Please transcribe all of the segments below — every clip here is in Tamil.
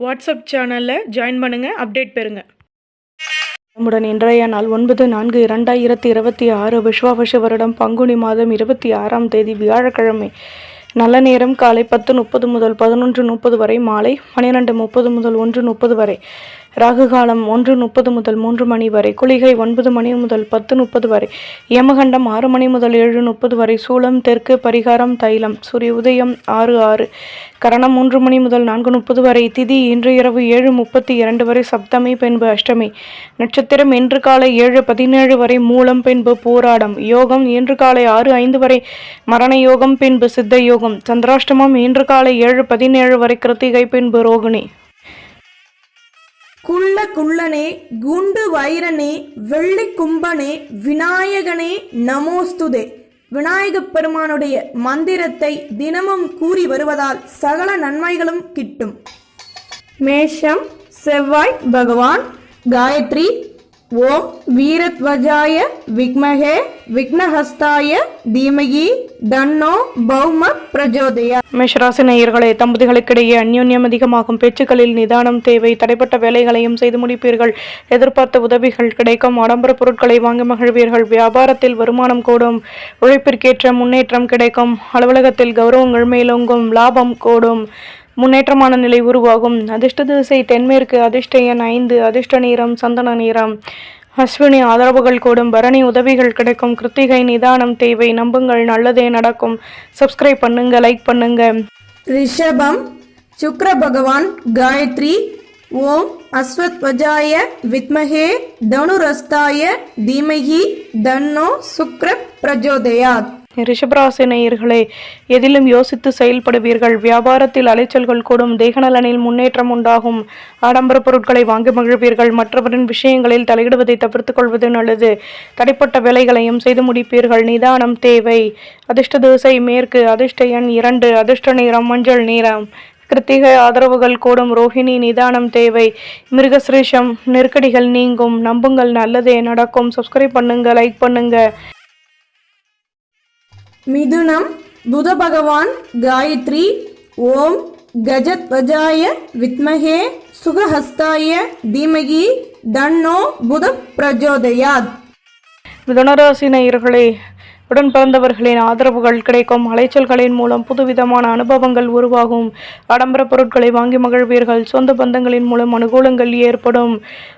வாட்ஸ்அப் சேனலில் ஜாயின் பண்ணுங்கள், அப்டேட் பெறுங்க. நம்முடன் இன்றைய நாள் 9/4/2026 விஸ்வாவசு வருடம் பங்குனி மாதம் 26ஆம் தேதி வியாழக்கிழமை. நல்ல நேரம் காலை 10:30 முதல் 11:30 வரை, மாலை 12:30 முதல் 1:30 வரை. ராகு காலம் 1:30 முதல் 3 மணி வரை. குளிகை 9 மணி முதல் 10:30 வரை. யமகண்டம் 6 மணி முதல் 7:30 வரை. சூலம் தெற்கு. பரிகாரம் தைலம். சூரிய உதயம் 6:06. கரணம் 3 மணி முதல் 4:30 வரை. திதி இன்று இரவு 7:32 வரை. சப்தமி பின்பு அஷ்டமி. நட்சத்திரம் இன்று காலை 7:17 வரை. மூலம் பின்பு பூராடம். யோகம் இன்று காலை 6:05 வரை. மரண யோகம் பின்பு சித்த யோகம். சந்திராஷ்டமம் இன்று காலை 7:17 வரை. கிருத்திகை பின்பு ரோகிணி. குள்ள குள்ளனே, குண்டு வைரனே, வெள்ளி கும்பனே, விநாயகனே நமோஸ்துதே. விநாயகப் பெருமானுடைய மந்திரத்தை தினமும் கூறி வருவதால் சகல நன்மைகளும் கிட்டும். மேஷம் செவ்வாய் பகவான். காயத்ரி. ஓம் வீரத்வஜாய விக்மஹே விக்னஹஸ்தாய தீமகி தன்னோ பௌம பிரஜோதயா. மேஷராசி நேயர்களே, தம்பதிகளுக்கிடையே அந்யோன்யம் அதிகமாகும். பேச்சுக்களில் நிதானம் தேவை. தடைப்பட்ட வேலைகளையும் செய்து முடிப்பீர்கள். எதிர்பார்த்த உதவிகள் கிடைக்கும். ஆடம்பர பொருட்களை வாங்கி மகிழ்வீர்கள். வியாபாரத்தில் வருமானம் கூடும். உழைப்பிற்கேற்ற முன்னேற்றம் கிடைக்கும். அலுவலகத்தில் கௌரவங்கள் மேலோங்கும். லாபம் கூடும். முன்னேற்றமான நிலை உருவாகும். அதிர்ஷ்ட திசை தென்மேற்கு. அதிர்ஷ்ட எண் 5. அதிர்ஷ்ட நிறம் சந்தன நிறம். அஸ்வினி ஆதரவுகள் கூடும். பரணி உதவிகள் கிடைக்கும். கிருத்திகை நிதானம் தேவை. நம்புங்கள், நல்லதே நடக்கும். சப்ஸ்கிரைப் பண்ணுங்க, லைக் பண்ணுங்க. ரிஷபம் சுக்ர பகவான். காயத்ரி. ஓம் அஸ்வத்வஜாய வித்மஹே தனுரஸ்தாய தீமகி தன்னோ சுக்ர பிரஜோதயாத். ரிஷபராசி நேயர்களே, எதிலும் யோசித்து செயல்படுவீர்கள். வியாபாரத்தில் அலைச்சல்கள் கூடும். தேகநலனில் முன்னேற்றம் உண்டாகும். ஆடம்பர பொருட்களை வாங்கி மகிழ்வீர்கள். மற்றவரின் விஷயங்களில் தலையிடுவதை தவிர்த்துக் கொள்வது நல்லது. தடைப்பட்ட வேலைகளையும் செய்து முடிப்பீர்கள். நிதானம் தேவை. அதிர்ஷ்ட திசை மேற்கு. அதிர்ஷ்ட எண் 2. அதிர்ஷ்ட நிறம் மஞ்சள் நிறம். கிருத்திகை ஆதரவுகள் கூடும். ரோஹிணி நிதானம் தேவை. மிருகசிரீஷம் நெருக்கடிகள் நீங்கும். நம்புங்கள், நல்லதே நடக்கும். சப்ஸ்கிரைப் பண்ணுங்க, லைக் பண்ணுங்க. மிதுனம் புத பகவான். காயத்ரி. ஓம் கஜத்வஜாய வித்மஹே சுகஹஸ்தாய தீமகி தன்னோ புத பிரஜோதயாத். மிதுனராசி நேயர்களே, உடன் பிறந்தவர்களின் ஆதரவுகள் கிடைக்கும். அலைச்சல்களின் மூலம் புதுவிதமான அனுபவங்கள் உருவாகும். ஆடம்பர பொருட்களை வாங்கி மகிழ்வீர்கள். சொந்த பந்தங்களின் மூலம் அனுகூலங்கள் ஏற்படும்.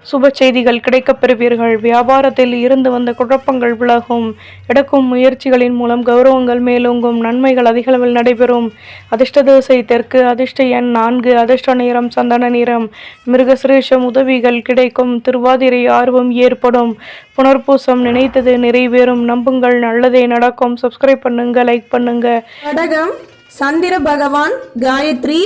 சுப செய்திகள் கிடைக்கப் பெறுவீர்கள். வியாபாரத்தில் இருந்து வந்த குழப்பங்கள் விலகும். எடுக்கும் முயற்சிகளின் மூலம் கௌரவங்கள் மேலோங்கும். நன்மைகள் அதிகளவில் நடைபெறும். அதிர்ஷ்ட திசை தெற்கு. அதிர்ஷ்ட எண் 4. அதிர்ஷ்ட நிறம் சந்தன நிறம். மிருகசிரீஷம் உதவிகள் கிடைக்கும். திருவாதிரை ஆர்வம் ஏற்படும். புனர்பூசம் நினைத்தது நிறைவேறும். நம்புங்கள், நல்லதே நடக்கும். சப்ஸ்கிரைப் பண்ணுங்க, லைக் பண்ணுங்க. கடகம் சந்திர பகவான். காயத்ரி.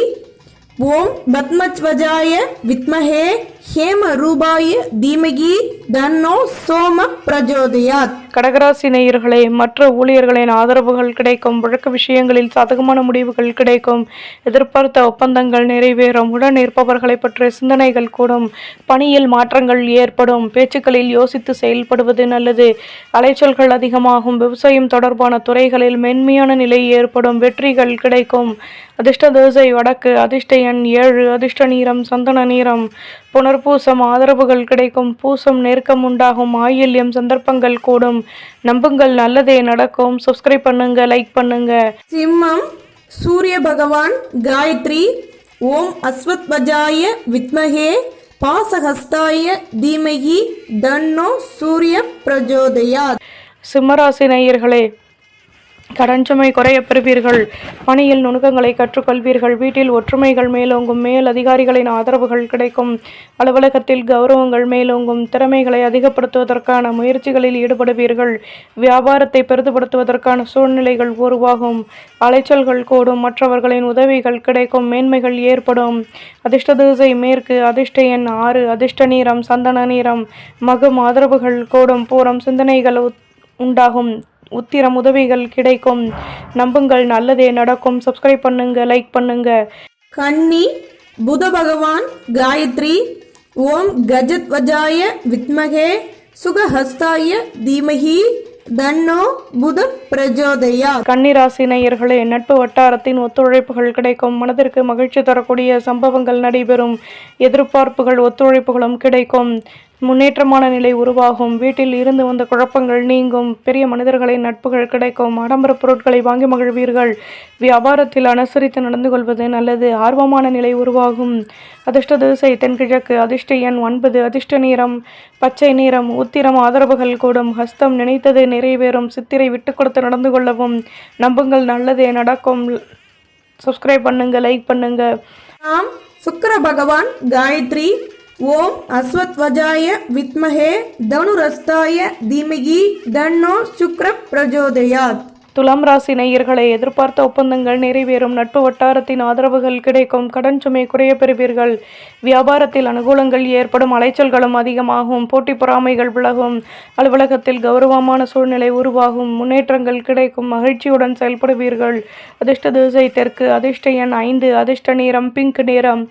ஓம் பத்மத்வஜாய வித்மஹே ஹேம ரூபாய தீமகி தன்னோ சோம பிரஜோதயாத். கடகராசி நேயர்களே, மற்ற ஊழியர்களின் ஆதரவுகள் கிடைக்கும். வழக்கு விஷயங்களில் சாதகமான முடிவுகள் கிடைக்கும். எதிர்பார்த்த ஒப்பந்தங்கள் நிறைவேறும். உடன் இருப்பவர்களை பற்றிய சிந்தனைகள் கூடும். பணியில் மாற்றங்கள் ஏற்படும். பேச்சுக்களில் யோசித்து செயல்படுவது நல்லது. அலைச்சல்கள் அதிகமாகும். விவசாயம் தொடர்பான துறைகளில் மென்மையான நிலை ஏற்படும். வெற்றிகள் கிடைக்கும். அதிர்ஷ்ட திசை வடக்கு. அதிர்ஷ்ட எண் 7. அதிர்ஷ்ட நிறம் சந்தன நிறம். புனர்பூசம் ஆதரவுகள் கிடைக்கும். பூசம் நெருக்கம் உண்டாகும். ஆயில்யம் சந்தர்ப்பங்கள் கூடும். நம்புங்கள், நல்லதே நடக்கும். சப்ஸ்கிரைப் பண்ணுங்க, லைக் பண்ணுங்க. சிம்மம் சூரிய பகவான். காயத்ரி. ஓம் அஸ்வத்வஜாய வித்மஹே பாசஹஸ்தாய தீமகி தன்னோ சூரிய பிரஜோதயாத். சிம்மராசி நேயர்களே, கடன் சுமை குறைய பெறுவீர்கள். பணியில் நுணுக்கங்களை கற்றுக்கொள்வீர்கள். வீட்டில் ஒற்றுமைகள் மேலோங்கும். மேல் அதிகாரிகளின் ஆதரவுகள் கிடைக்கும். அலுவலகத்தில் கௌரவங்கள் மேலோங்கும். திறமைகளை அதிகப்படுத்துவதற்கான முயற்சிகளில் ஈடுபடுவீர்கள். வியாபாரத்தை பெரிதுபடுத்துவதற்கான சூழ்நிலைகள் உருவாகும். அலைச்சல்கள் கூடும். மற்றவர்களின் உதவிகள் கிடைக்கும். மேன்மைகள் ஏற்படும். அதிர்ஷ்ட திசை மேற்கு. அதிர்ஷ்ட எண் 6. அதிர்ஷ்ட நிறம் சந்தன நிறம். மகம் ஆதரவுகள் கூடும். பூரம் சிந்தனைகள் உண்டாகும். உத்திரம் உதவிகள் கிடைக்கும். நம்புங்கள், நல்லதே நடக்கும். சப்ஸ்கிரைப் பண்ணுங்க, லைக் பண்ணுங்க. கன்னி புத பகவான். காயத்ரி. ஓம் கஜத்வஜாய வித்மஹே சுகஹஸ்தாய தீமஹி தன்னோ புத பிரஜோதயா. கன்னிராசி நேயர்களே, நட்பு வட்டாரத்தின் ஒத்துழைப்புகள் கிடைக்கும். மனதிற்கு மகிழ்ச்சி தரக்கூடிய சம்பவங்கள் நடைபெறும். எதிர்பார்ப்புகள் ஒத்துழைப்புகளும் கிடைக்கும். முன்னேற்றமான நிலை உருவாகும். வீட்டில் இருந்து வந்த குழப்பங்கள் நீங்கும். பெரிய மனிதர்களின் நட்புகள் கிடைக்கும். ஆடம்பர பொருட்களை வாங்கி மகிழ்வீர்கள். வியாபாரத்தில் அனுசரித்து நடந்து கொள்வது நல்லது. ஆர்வமான நிலை உருவாகும். அதிர்ஷ்ட திசை தென்கிழக்கு. அதிர்ஷ்ட எண் 9. அதிர்ஷ்ட நிறம் பச்சை நிறம். உத்திரம் ஆதரவுகள் கூடும். ஹஸ்தம் நினைத்தது நிறைவேறும். சித்திரை விட்டு கொடுத்து நடந்து கொள்ளவும். நம்புங்கள், நல்லதே நடக்கும். சப்ஸ்கிரைப் பண்ணுங்க, லைக் பண்ணுங்க. நாம் சுக்கிர பகவான் காயத்ரி. ஓம் அஸ்வத்வஜாய வித்மஹே தனுரஸ்தாய தீமகி தன்னோ சுக்ர பிரஜோதயாத். துலாம் ராசி நேயர்களை, எதிர்பார்த்த ஒப்பந்தங்கள் நிறைவேறும். நட்பு வட்டாரத்தின் ஆதரவுகள் கிடைக்கும். கடன் சுமை குறைய பெறுவீர்கள். வியாபாரத்தில் அனுகூலங்கள் ஏற்படும். அலைச்சல்களும் அதிகமாகும். போட்டி பொறாமைகள் விலகும். அலுவலகத்தில் கௌரவமான சூழ்நிலை உருவாகும். முன்னேற்றங்கள் கிடைக்கும். மகிழ்ச்சியுடன் செயல்படுவீர்கள். அதிர்ஷ்ட திசை தெற்கு. அதிர்ஷ்ட எண் 5. அதிர்ஷ்ட நிறம் பிங்க் நிறம்.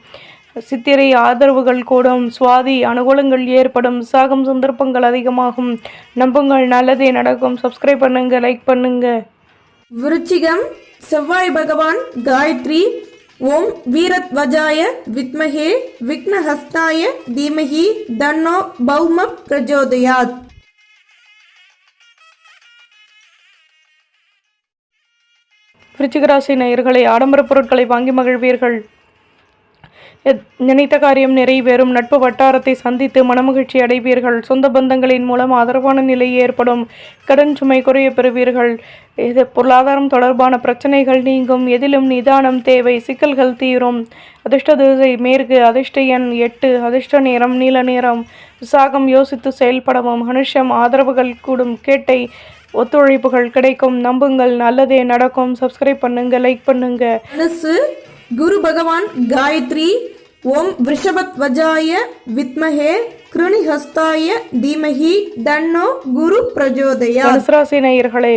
சித்திரை ஆதரவுகள் கூடும். சுவாதி அனுகூலங்கள் ஏற்படும். விசாகம் சந்தர்ப்பங்கள் அதிகமாகும். நம்புங்கள், நல்லதே நடக்கும். சப்ஸ்கிரைப் பண்ணுங்க, லைக் பண்ணுங்க. விருச்சிகம் செவ்வாய் பகவான் காயத்ரி. ஓம் வீரத்வஜாய வித்மஹே விக்னஹஸ்தாய தீமஹி தன்னோ பௌம பிரஜோதயாத். விருச்சிக ராசி நேயர்களை, ஆடம்பர பொருட்களை வாங்கி மகிழ்வீர்கள். நினைத்த காரியம் நிறைவேறும். நட்பு வட்டாரத்தை சந்தித்து மனமகிழ்ச்சி அடைவீர்கள். சொந்த பந்தங்களின் மூலம் ஆதரவான நிலை ஏற்படும். கடன் சுமை குறைய பெறுவீர்கள். இது பொருளாதாரம் தொடர்பான பிரச்சனைகள் நீங்கும். எதிலும் நிதானம் தேவை. சிக்கல்கள் தீரும். அதிர்ஷ்ட திசை மேற்கு. அதிர்ஷ்ட எண் 8. அதிர்ஷ்ட நிறம் நீல நிறம். விசாகம் யோசித்து செயல்படவும். மனுஷம் ஆதரவுகள் கூடும். கேட்டை ஒத்துழைப்புகள் கிடைக்கும். நம்புங்கள், நல்லதே நடக்கும். சப்ஸ்கிரைப் பண்ணுங்க, லைக் பண்ணுங்க. மனசு குரு பகவான் காயத்ரி. ஓம் விருஷபத்வஜாய வித்மஹே கிருணிஹஸ்தாய தீமஹி தன்னோ குரு பிரஜோதயா. தனுசு ராசி நேயர்களே,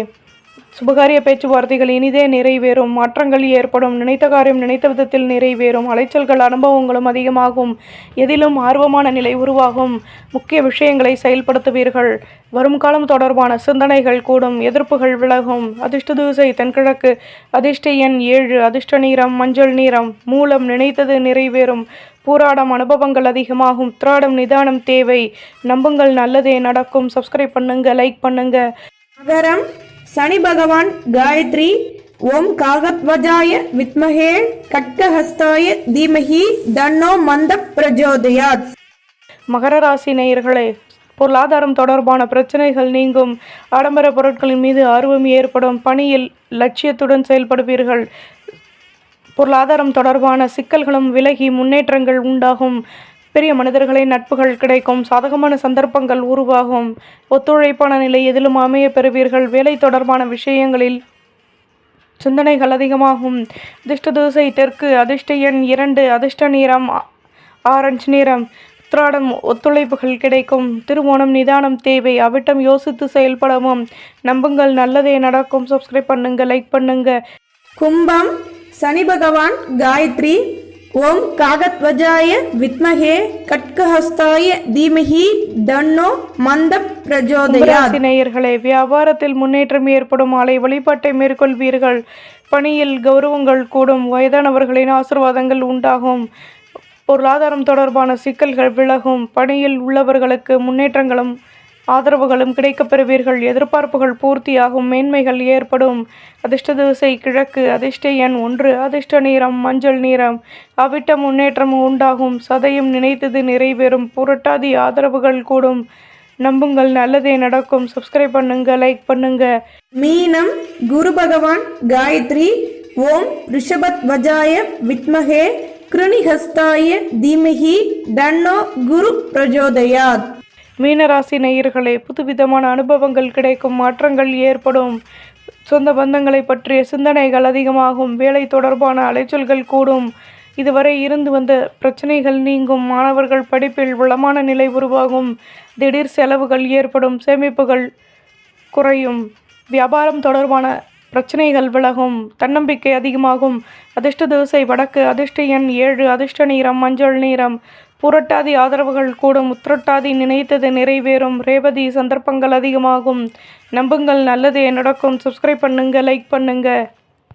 சுபகாரிய பேச்சுவார்த்தைகள் இனிதே நிறைவேறும். மாற்றங்கள் ஏற்படும். நினைத்த காரியம் நினைத்த விதத்தில் நிறைவேறும். அலைச்சல்கள் அனுபவங்களும் அதிகமாகும். எதிலும் ஆர்வமான நிலை உருவாகும். முக்கிய விஷயங்களை செயல்படுத்துவீர்கள். வரும் காலம் தொடர்பான சிந்தனைகள் கூடும். எதிர்ப்புகள் விலகும். அதிர்ஷ்ட திசை தென்கிழக்கு. அதிர்ஷ்ட எண் 7. அதிர்ஷ்ட நிறம் மஞ்சள் நிறம். மூலம் நினைத்தது நிறைவேறும். பூராடம் அனுபவங்கள் அதிகமாகும். உத்திராடம் நிதானம் தேவை. நம்புங்கள், நல்லதே நடக்கும். சப்ஸ்கிரைப் பண்ணுங்க, லைக் பண்ணுங்க. மகரம் சனி பகவான் காயத்ரி. ஓம் காகத்வஜாய வித்மஹே கட்கஹஸ்தாய தீமஹி தன்னோ மந்த பிரஜோதயாத். மகர ராசி நேயர்களே, பொருளாதாரம் தொடர்பான பிரச்சனைகள் நீங்கும். ஆடம்பர பொருட்களின் மீது ஆர்வம் ஏற்படும். பணியில் லட்சியத்துடன் செயல்படுவீர்கள். பொருளாதாரம் தொடர்பான சிக்கல்களும் விலகி முன்னேற்றங்கள் உண்டாகும். பெரிய மனிதர்களின் நட்புகள் கிடைக்கும். சாதகமான சந்தர்ப்பங்கள் உருவாகும். ஒத்துழைப்பான நிலை எதிலும் அமைய பெறுவீர்கள். வேலை தொடர்பான விஷயங்களில் சிந்தனைகள் அதிகமாகும். அதிர்ஷ்ட திசை தெற்கு. அதிர்ஷ்ட எண் 2. அதிர்ஷ்ட நிறம் ஆரஞ்சு நிறம். உத்திராடம் ஒத்துழைப்புகள் கிடைக்கும். திருவோணம் நிதானம் தேவை. அவிட்டம் யோசித்து செயல்படவும். நம்புங்கள், நல்லதே நடக்கும். சப்ஸ்கிரைப் பண்ணுங்க, லைக் பண்ணுங்க. கும்பம் சனி பகவான் காயத்ரி. ஓம் காகத்வஜாய வித்மஹே கட்கஹஸ்தாய தீமஹி தன்னோ மந்த பிரஜோதயாத். நேயர்களே, வியாபாரத்தில் முன்னேற்றம் ஏற்படும். ஆலை வழிபாட்டை மேற்கொள்வீர்கள். பணியில் கௌரவங்கள் கூடும். வயதானவர்களின் ஆசீர்வாதங்கள் உண்டாகும். பொருளாதாரம் தொடர்பான சிக்கல்கள் விலகும். பணியில் உள்ளவர்களுக்கு முன்னேற்றங்களும் ஆதரவுகளும் கிடைக்கப் பெறுவீர்கள். எதிர்பார்ப்புகள் பூர்த்தியாகும். மேன்மைகள் ஏற்படும். அதிர்ஷ்ட திசை கிழக்கு. அதிர்ஷ்ட எண் 1. அதிர்ஷ்ட நிறம் மஞ்சள் நிறம். அவிட்ட முன்னேற்றம் உண்டாகும். சதயம் நினைத்தது நிறைவேறும். புரட்டாதி ஆதரவுகள் கூடும். நம்புங்கள், நல்லதே நடக்கும். சப்ஸ்கிரைப் பண்ணுங்க, லைக் பண்ணுங்க. மீனம் குரு பகவான் காயத்ரி. ஓம் ரிஷபத்வஜாய வித்மஹே கிருணிஹஸ்தாய தீமஹி தன்னோ குரு பிரஜோதயாத். மீனராசி நேயர்களே, புதுவிதமான அனுபவங்கள் கிடைக்கும். மாற்றங்கள் ஏற்படும். சொந்த பந்தங்களை பற்றிய சிந்தனைகள் அதிகமாகும். வேலை தொடர்பான அலைச்சல்கள் கூடும். இதுவரை இருந்து வந்த பிரச்சனைகள் நீங்கும். மாணவர்கள் படிப்பில் வளமான நிலை உருவாகும். திடீர் செலவுகள் ஏற்படும். சேமிப்புகள் குறையும். வியாபாரம் தொடர்பான பிரச்சனைகள் விலகும். தன்னம்பிக்கை அதிகமாகும். அதிர்ஷ்ட திசை வடக்கு. அதிர்ஷ்ட எண் 7. அதிர்ஷ்ட நிறம் மஞ்சள் நிறம். புரட்டாதி ஆதரவுகள் கூடும். உத்திரட்டாதி நினைத்தது நிறைவேறும். ரேவதி சந்தர்ப்பங்கள் அதிகமாகும். நம்புங்கள், நல்லதே நடக்கும். சப்ஸ்கிரைப் பண்ணுங்கள், லைக் பண்ணுங்கள்.